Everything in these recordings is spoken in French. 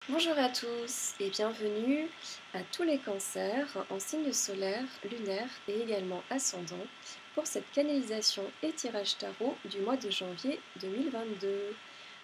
Bonjour à tous et bienvenue à tous les cancers en signe solaire, lunaire et également ascendant pour cette canalisation et tirage tarot du mois de janvier 2022.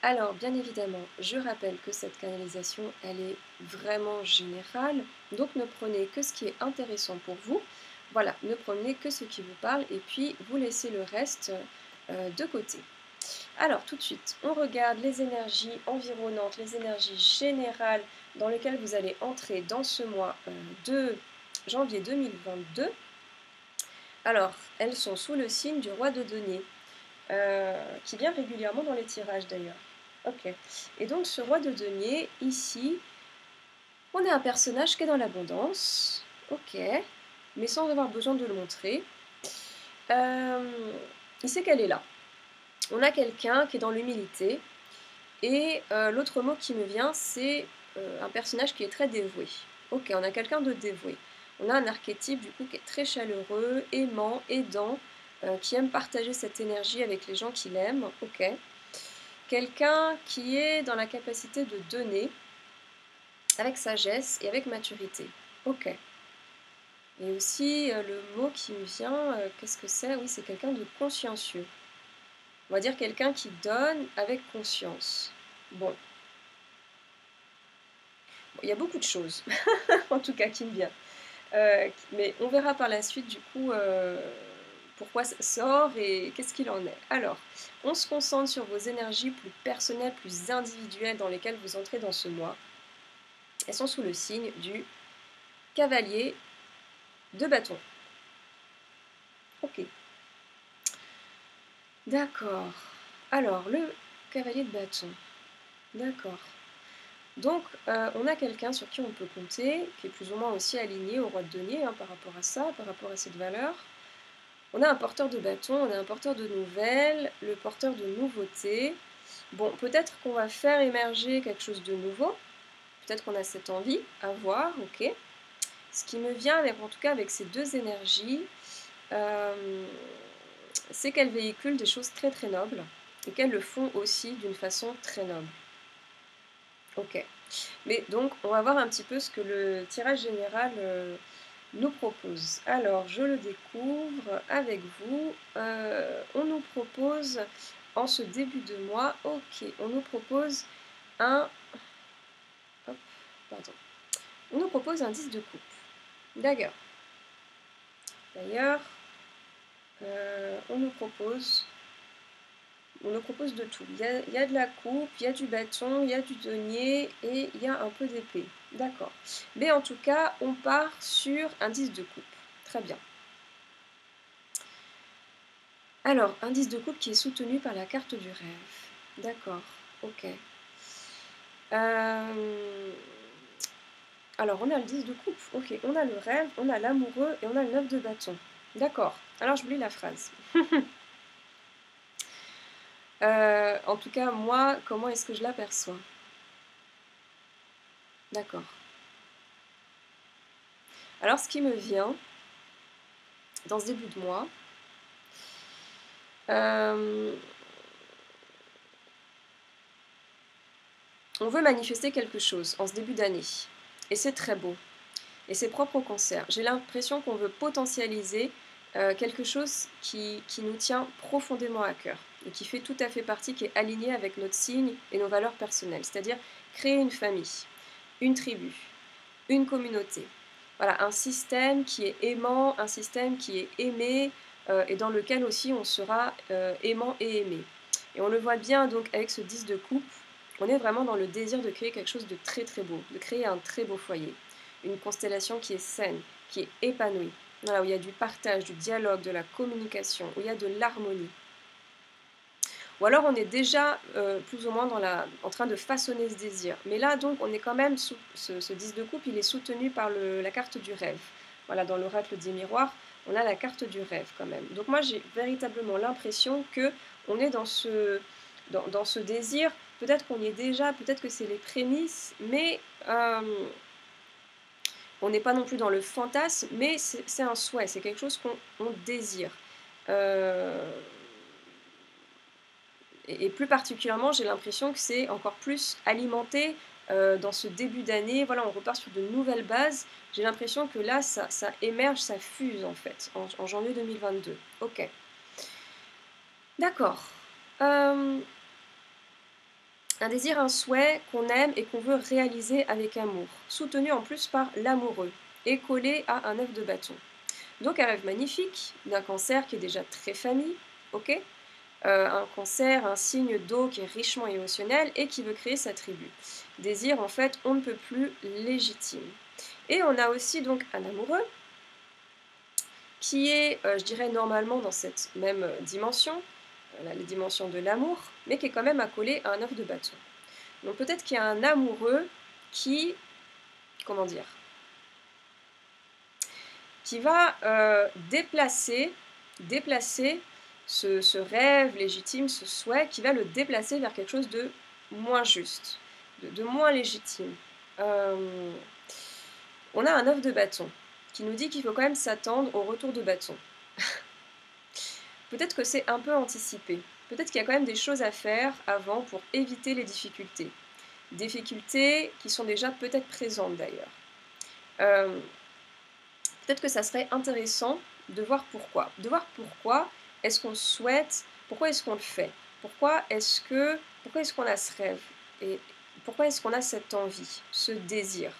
Alors bien évidemment, je rappelle que cette canalisation, elle est vraiment générale, donc ne prenez que ce qui est intéressant pour vous. Voilà, ne prenez que ce qui vous parle et puis vous laissez le reste de côté. Alors tout de suite, on regarde les énergies environnantes, les énergies générales dans lesquelles vous allez entrer dans ce mois de janvier 2022. Alors, elles sont sous le signe du roi de denier, qui vient régulièrement dans les tirages d'ailleurs. Ok. Et donc ce roi de denier, ici, on a un personnage qui est dans l'abondance. Ok. Mais sans avoir besoin de le montrer. Il sait qu'elle est là. On a quelqu'un qui est dans l'humilité. Et l'autre mot qui me vient, c'est un personnage qui est très dévoué. Ok, on a quelqu'un de dévoué. On a un archétype du coup qui est très chaleureux, aimant, aidant, qui aime partager cette énergie avec les gens qu'il aime. Ok. Quelqu'un qui est dans la capacité de donner avec sagesse et avec maturité. Ok. Et aussi le mot qui me vient, qu'est-ce que c'est? Oui, c'est quelqu'un de consciencieux. On va dire quelqu'un qui donne avec conscience. Bon, il y a beaucoup de choses, en tout cas, qui me viennent. Mais on verra par la suite, du coup, pourquoi ça sort et qu'est-ce qu'il en est. Alors, on se concentre sur vos énergies plus personnelles, plus individuelles dans lesquelles vous entrez dans ce mois. Elles sont sous le signe du cavalier de bâton. Ok. D'accord. Alors, le cavalier de bâton. D'accord. Donc, on a quelqu'un sur qui on peut compter, qui est plus ou moins aussi aligné au roi de denier par rapport à ça, par rapport à cette valeur. On a un porteur de bâton, on a un porteur de nouvelles, le porteur de nouveautés. Bon, peut-être qu'on va faire émerger quelque chose de nouveau, peut-être qu'on a cette envie, à voir, ok. Ce qui me vient, en tout cas avec ces deux énergies, c'est qu'elles véhiculent des choses très très nobles et qu'elles le font aussi d'une façon très noble. Ok. Mais donc, on va voir un petit peu ce que le tirage général nous propose. Alors, je le découvre avec vous. On nous propose, en ce début de mois, ok, on nous propose un... Hop, pardon. On nous propose un 10 de coupe. D'accord. D'ailleurs, on nous propose de tout. Il y a de la coupe, il y a du bâton, il y a du denier et il y a un peu d'épée. D'accord. Mais en tout cas, on part sur un 10 de coupe. Très bien. Alors, un 10 de coupe qui est soutenu par la carte du rêve. D'accord, ok. Alors, on a le 10 de coupe. Ok, on a le rêve, on a l'amoureux et on a le 9 de bâton. D'accord. Alors, je vous lis la phrase. En tout cas, moi, comment est-ce que je l'aperçois? D'accord. Alors, ce qui me vient dans ce début de mois, on veut manifester quelque chose en ce début d'année. Et c'est très beau. Et c'est propre au cancer. J'ai l'impression qu'on veut potentialiser quelque chose qui nous tient profondément à cœur et qui fait tout à fait partie, qui est aligné avec notre signe et nos valeurs personnelles. C'est-à-dire créer une famille, une tribu, une communauté. Voilà, un système qui est aimant, un système qui est aimé et dans lequel aussi on sera aimant et aimé. Et on le voit bien donc avec ce 10 de coupe, on est vraiment dans le désir de créer quelque chose de très très beau, de créer un très beau foyer. Une constellation qui est saine, qui est épanouie. Voilà, où il y a du partage, du dialogue, de la communication, où il y a de l'harmonie. Ou alors on est déjà plus ou moins en train de façonner ce désir. Mais là donc on est quand même, sous ce 10 de coupe, il est soutenu par la carte du rêve. Voilà, dans l'oracle des miroirs, on a la carte du rêve quand même. Donc moi j'ai véritablement l'impression qu'on est dans ce désir. Peut-être qu'on y est déjà, peut-être que c'est les prémices, mais on n'est pas non plus dans le fantasme, mais c'est un souhait, c'est quelque chose qu'on désire. Et plus particulièrement, j'ai l'impression que c'est encore plus alimenté dans ce début d'année, voilà, on repart sur de nouvelles bases. J'ai l'impression que là, ça émerge, ça fuse en fait, en janvier 2022. Ok. D'accord. Un désir, un souhait qu'on aime et qu'on veut réaliser avec amour, soutenu en plus par l'amoureux, et collé à un œuf de bâton. Donc un rêve magnifique d'un cancer qui est déjà très famille, ok, un cancer, un signe d'eau qui est richement émotionnel et qui veut créer sa tribu. Désir en fait on ne peut plus légitime. Et on a aussi donc un amoureux qui est, je dirais, normalement dans cette même dimension, la dimension de l'amour, mais qui est quand même accolé à un œuf de bâton. Donc peut-être qu'il y a un amoureux qui, comment dire, qui va déplacer ce rêve légitime, ce souhait, qui va le déplacer vers quelque chose de moins juste, de moins légitime. On a un œuf de bâton qui nous dit qu'il faut quand même s'attendre au retour de bâton. Peut-être que c'est un peu anticipé. Peut-être qu'il y a quand même des choses à faire avant pour éviter les difficultés. Difficultés qui sont déjà peut-être présentes d'ailleurs. Peut-être que ça serait intéressant de voir pourquoi. De voir pourquoi est-ce qu'on souhaite, pourquoi est-ce qu'on le fait, pourquoi est-ce qu'on a ce rêve et pourquoi est-ce qu'on a cette envie, ce désir.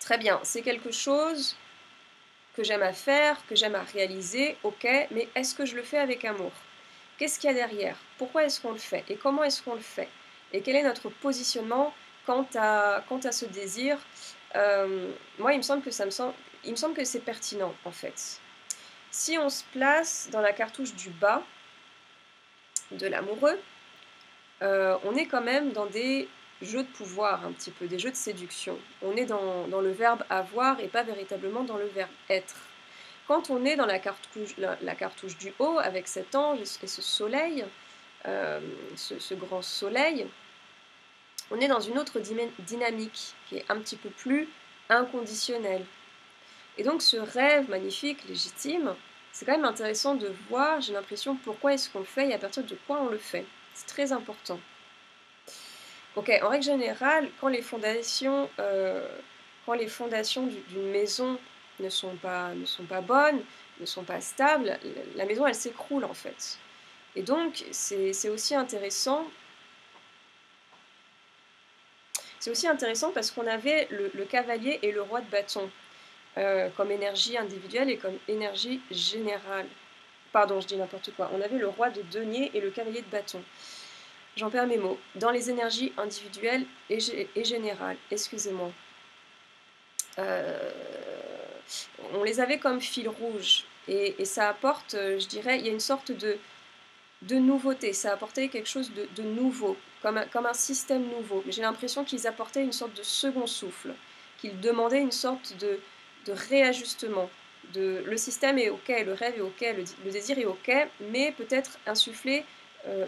Très bien, c'est quelque chose que j'aime à faire, que j'aime à réaliser, ok, mais est-ce que je le fais avec amour? Qu'est-ce qu'il y a derrière? Pourquoi est-ce qu'on le fait? Et comment est-ce qu'on le fait? Et quel est notre positionnement quant à ce désir? Moi, il me semble que c'est pertinent, en fait. Si on se place dans la cartouche du bas de l'amoureux, on est quand même dans des jeux de pouvoir, un petit peu, des jeux de séduction. On est dans le verbe avoir et pas véritablement dans le verbe être. Quand on est dans la cartouche du haut, avec cet ange et ce soleil, ce grand soleil, on est dans une autre dynamique qui est un petit peu plus inconditionnelle. Et donc ce rêve magnifique, légitime, c'est quand même intéressant de voir, j'ai l'impression, pourquoi est-ce qu'on le fait et à partir de quoi on le fait. C'est très important. Ok, en règle générale, quand les fondations d'une maison ne sont pas bonnes, ne sont pas stables, la maison elle s'écroule en fait. Et donc c'est aussi intéressant. C'est aussi intéressant parce qu'on avait le cavalier et le roi de bâton comme énergie individuelle et comme énergie générale. Pardon, je dis n'importe quoi. On avait le roi de denier et le cavalier de bâton. J'en perds mes mots. Dans les énergies individuelles et générales, excusez-moi. On les avait comme fil rouge. Et ça apporte, je dirais, il y a une sorte de nouveauté. Ça apportait quelque chose de nouveau, comme un système nouveau. J'ai l'impression qu'ils apportaient une sorte de second souffle, qu'ils demandaient une sorte de réajustement. Le système est ok, le rêve est ok, le désir est ok, mais peut-être insuffler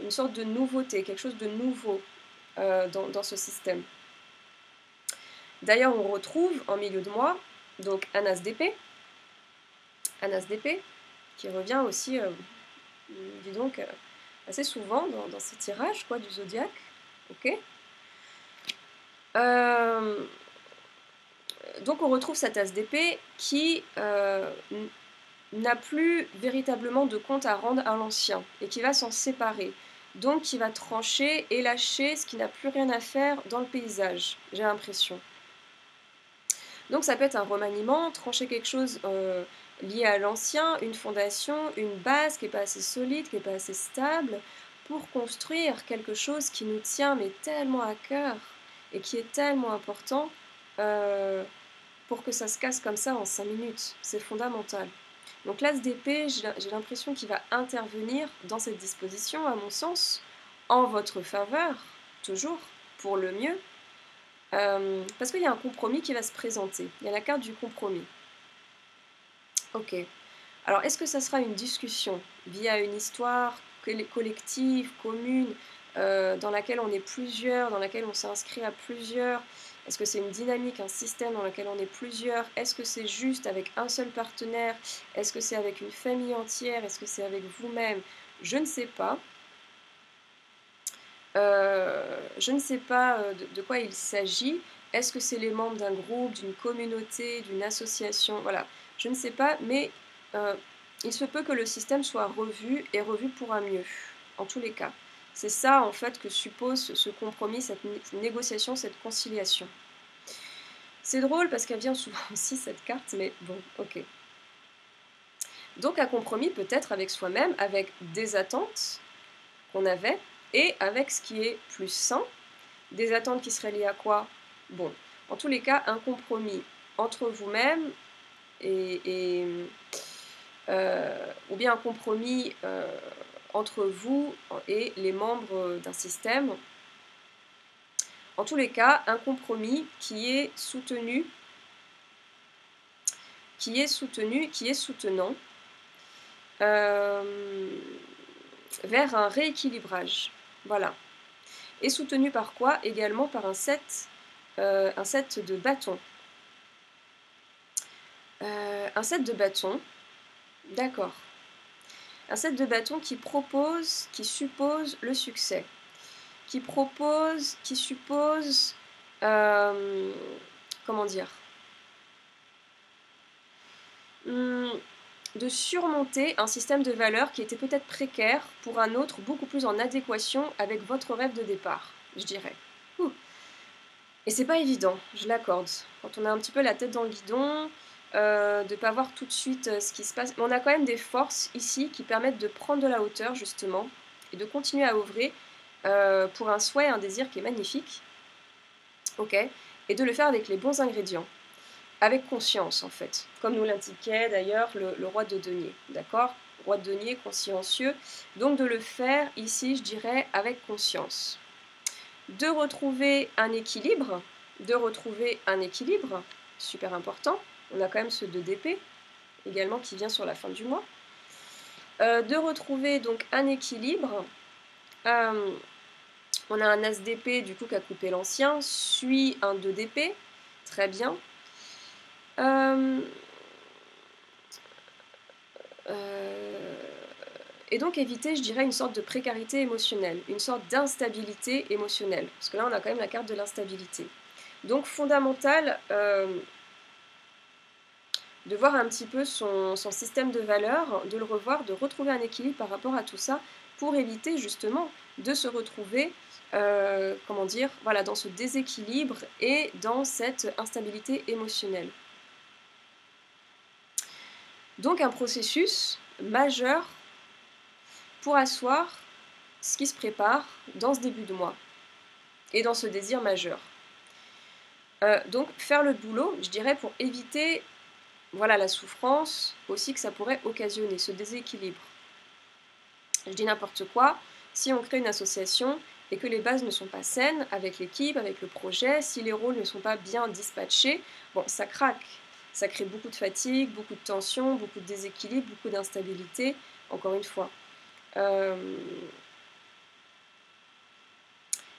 une sorte de nouveauté, quelque chose de nouveau dans ce système. D'ailleurs, on retrouve en milieu de mois donc un as d'épée, qui revient aussi, dis donc, assez souvent dans ces tirages quoi, du zodiaque. Ok. Donc on retrouve cette as d'épée qui n'a plus véritablement de compte à rendre à l'ancien et qui va s'en séparer. Donc qui va trancher et lâcher ce qui n'a plus rien à faire dans le paysage, j'ai l'impression. Donc ça peut être un remaniement, trancher quelque chose lié à l'ancien, une fondation, une base qui n'est pas assez solide, qui n'est pas assez stable, pour construire quelque chose qui nous tient mais tellement à cœur et qui est tellement important pour que ça se casse comme ça en 5 minutes. C'est fondamental. Donc l'as d'épée, j'ai l'impression qu'il va intervenir dans cette disposition, à mon sens, en votre faveur, toujours, pour le mieux, parce qu'il y a un compromis qui va se présenter. Il y a la carte du compromis. Ok. Alors, est-ce que ça sera une discussion via une histoire collective, commune, dans laquelle on est plusieurs, dans laquelle on s'inscrit à plusieurs? Est-ce que c'est une dynamique, un système dans lequel on est plusieurs? Est-ce que c'est juste avec un seul partenaire? Est-ce que c'est avec une famille entière? Est-ce que c'est avec vous-même? Je ne sais pas. Je ne sais pas de quoi il s'agit. Est-ce que c'est les membres d'un groupe, d'une communauté, d'une association? Voilà, je ne sais pas, mais il se peut que le système soit revu et revu pour un mieux, en tous les cas. C'est ça, en fait, que suppose ce compromis, cette négociation, cette conciliation. C'est drôle parce qu'elle vient souvent aussi, cette carte, mais bon, ok. Donc un compromis peut-être avec soi-même, avec des attentes qu'on avait, et avec ce qui est plus sain, des attentes qui seraient liées à quoi? Bon, en tous les cas, un compromis entre vous-même ou bien un compromis entre vous et les membres d'un système. En tous les cas, un compromis qui est soutenu, qui est soutenant, vers un rééquilibrage. Voilà. Et soutenu par quoi? Également par un set de bâtons. Un set de bâtons, d'accord. Un set de bâtons qui suppose le succès. Qui suppose, comment dire, de surmonter un système de valeurs qui était peut-être précaire pour un autre beaucoup plus en adéquation avec votre rêve de départ, je dirais. Et c'est pas évident, je l'accorde. Quand on a un petit peu la tête dans le guidon, de pas voir tout de suite ce qui se passe. Mais on a quand même des forces ici qui permettent de prendre de la hauteur, justement, et de continuer à œuvrer pour un souhait, un désir qui est magnifique. Ok. Et de le faire avec les bons ingrédients. Avec conscience, en fait. Comme nous l'indiquait d'ailleurs le roi de denier. D'accord? Roi de denier, consciencieux. Donc de le faire ici, je dirais, avec conscience. De retrouver un équilibre, super important. On a quand même ce 2 d'épée, également, qui vient sur la fin du mois. De retrouver donc un équilibre. On a un as d'épée, du coup, qui a coupé l'ancien, suit un 2 d'épée. Très bien. Et donc éviter, je dirais, une sorte de précarité émotionnelle, une sorte d'instabilité émotionnelle. Parce que là, on a quand même la carte de l'instabilité. Donc fondamental de voir un petit peu son système de valeurs, de le revoir, de retrouver un équilibre par rapport à tout ça, pour éviter justement de se retrouver, comment dire, voilà, dans ce déséquilibre et dans cette instabilité émotionnelle. Donc un processus majeur pour asseoir ce qui se prépare dans ce début de mois et dans ce désir majeur. Donc faire le boulot, je dirais, pour éviter voilà, la souffrance aussi que ça pourrait occasionner, ce déséquilibre. Je dis n'importe quoi, si on crée une association et que les bases ne sont pas saines avec l'équipe, avec le projet, si les rôles ne sont pas bien dispatchés, bon, ça craque. Ça crée beaucoup de fatigue, beaucoup de tension, beaucoup de déséquilibre, beaucoup d'instabilité, encore une fois.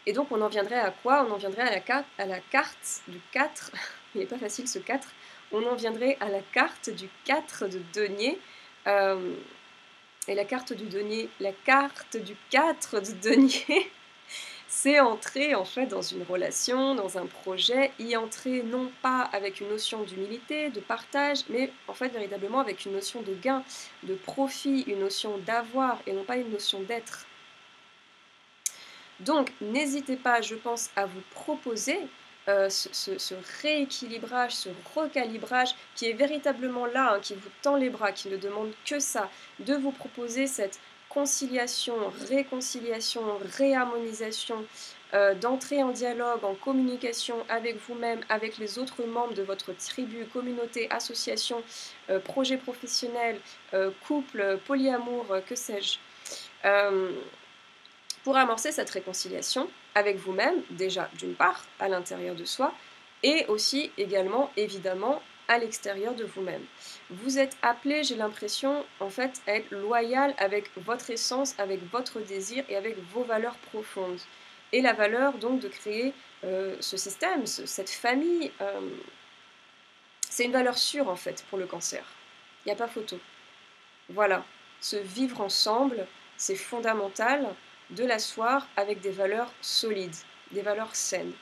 Et donc on en viendrait à quoi? On en viendrait à la carte du 4, il n'est pas facile ce 4, on en viendrait à la carte du 4 de denier, et la carte du 4 de denier, c'est entrer en fait dans une relation, dans un projet, y entrer non pas avec une notion d'humilité, de partage, mais en fait véritablement avec une notion de gain, de profit, une notion d'avoir et non pas une notion d'être. Donc n'hésitez pas, je pense, à vous proposer ce rééquilibrage, ce recalibrage qui est véritablement là, hein, qui vous tend les bras, qui ne demande que ça, de vous proposer cette conciliation, réconciliation, réharmonisation, d'entrer en dialogue, en communication avec vous-même, avec les autres membres de votre tribu, communauté, association, projet professionnel, couple, polyamour, que sais-je. Pour amorcer cette réconciliation avec vous-même, déjà d'une part à l'intérieur de soi, et aussi également évidemment à l'extérieur de vous-même. Vous êtes appelé, j'ai l'impression, en fait, à être loyal avec votre essence, avec votre désir et avec vos valeurs profondes. Et la valeur donc de créer ce système, cette famille, c'est une valeur sûre en fait pour le cancer. Il n'y a pas photo. Voilà, se vivre ensemble, c'est fondamental. de l'asseoir avec des valeurs solides, des valeurs saines.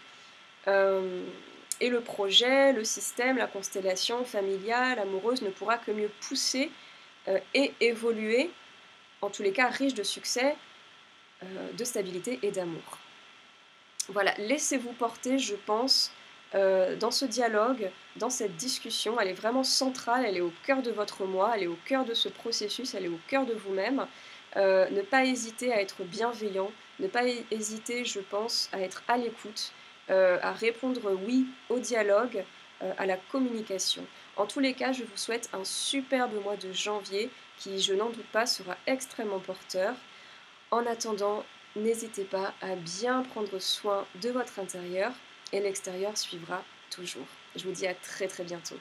Et le projet, le système, la constellation familiale, amoureuse ne pourra que mieux pousser et évoluer, en tous les cas riche de succès, de stabilité et d'amour. Voilà, laissez-vous porter, je pense, dans ce dialogue, dans cette discussion. Elle est vraiment centrale, elle est au cœur de votre moi, elle est au cœur de ce processus, elle est au cœur de vous-même. Ne pas hésiter à être bienveillant, ne pas hésiter, je pense, à être à l'écoute, à répondre oui au dialogue, à la communication. En tous les cas, je vous souhaite un superbe mois de janvier qui, je n'en doute pas, sera extrêmement porteur. En attendant, n'hésitez pas à bien prendre soin de votre intérieur et l'extérieur suivra toujours. Je vous dis à très très bientôt.